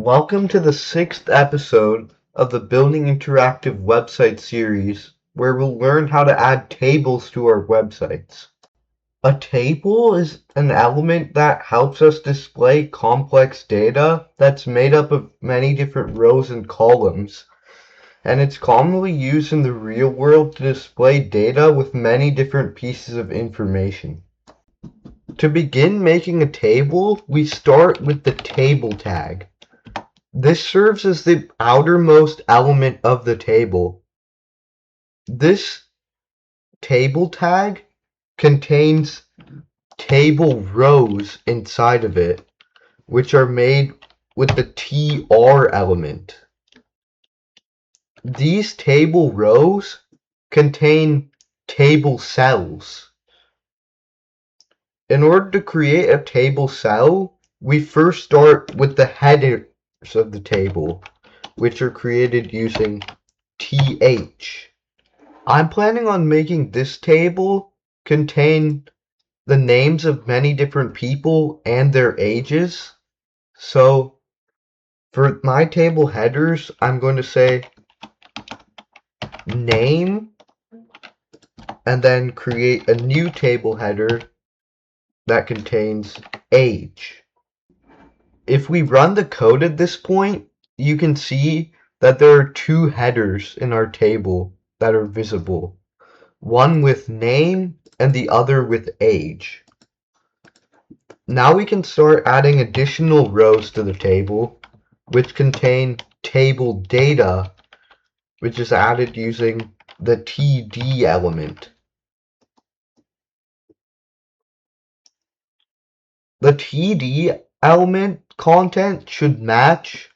Welcome to the sixth episode of the Building Interactive Website series, where we'll learn how to add tables to our websites. A table is an element that helps us display complex data that's made up of many different rows and columns, and it's commonly used in the real world to display data with many different pieces of information. To begin making a table, we start with the table tag. This serves as the outermost element of the table. This table tag contains table rows inside of it, which are made with the TR element. These table rows contain table cells. In order to create a table cell, we first start with the headers of the table, which are created using TH. I'm planning on making this table contain the names of many different people and their ages. So for my table headers, I'm going to say name and then create a new table header that contains age. If we run the code at this point, you can see that there are two headers in our table that are visible. One with name and the other with age. Now we can start adding additional rows to the table, which contain table data, which is added using the TD element. The TD element content should match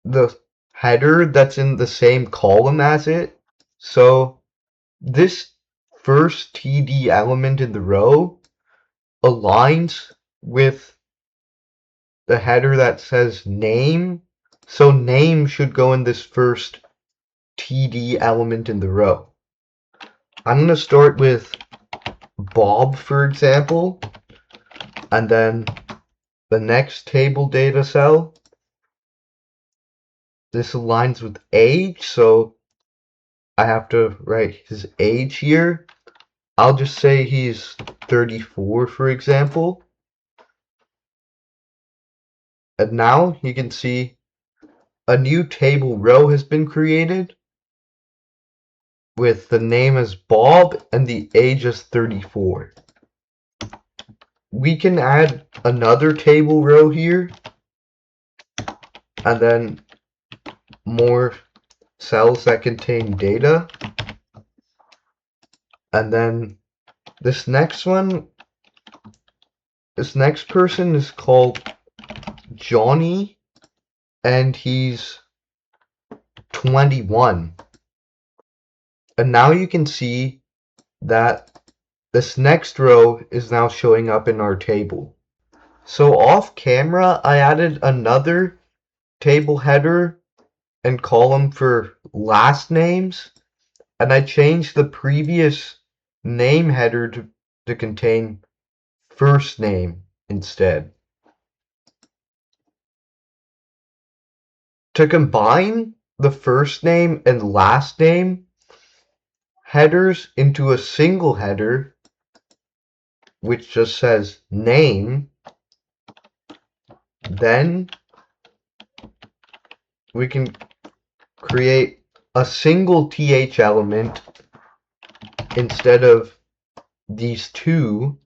the header that's in the same column as it. So this first TD element in the row aligns with the header that says name. So name should go in this first TD element in the row. I'm going to start with Bob, for example, and then the next table data cell. This aligns with age, so I have to write his age here. I'll just say he's 34, for example. And now you can see a new table row has been created with the name as Bob and the age as 34. We can add another table row here and then more cells that contain data. And then this next person is called Johnny and he's 21. And now you can see that this next row is now showing up in our table. So off camera, I added another table header and column for last names, and I changed the previous name header to contain first name instead. To combine the first name and last name headers into a single header, which just says name, then we can create a single TH element instead of these two,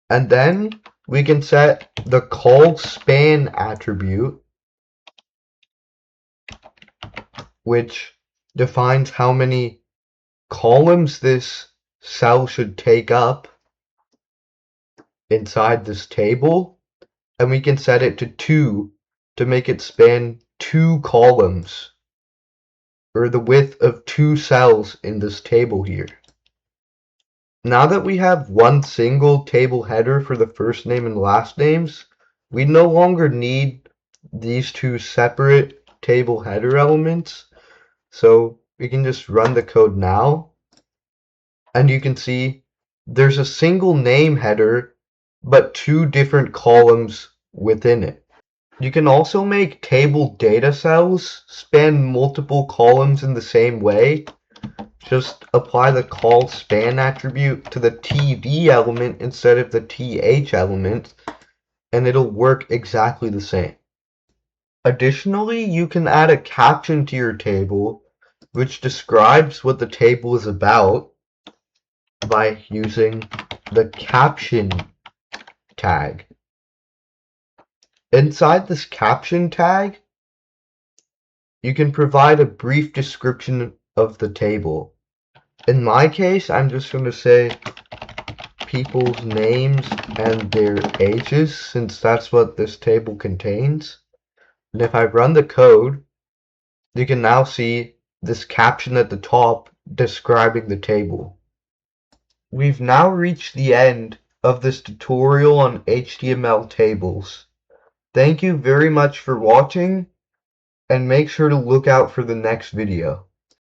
and then we can set the call span attribute, which defines how many columns this cell should take up inside this table, and we can set it to 2 to make it span 2 columns, or the width of 2 cells in this table here. Now that we have one single table header for the first name and last names, we no longer need these two separate table header elements. So we can just run the code now. And you can see there's a single name header but two different columns within it. You can also make table data cells span multiple columns in the same way. Just apply the call span attribute to the TD element instead of the TH element, and it'll work exactly the same. Additionally, you can add a caption to your table, which describes what the table is about by using the caption tag. Inside this caption tag, you can provide a brief description of the table. In my case, I'm just going to say people's names and their ages, since that's what this table contains. And if I run the code, you can now see this caption at the top describing the table. We've now reached the end of this tutorial on HTML tables. Thank you very much for watching, and make sure to look out for the next video.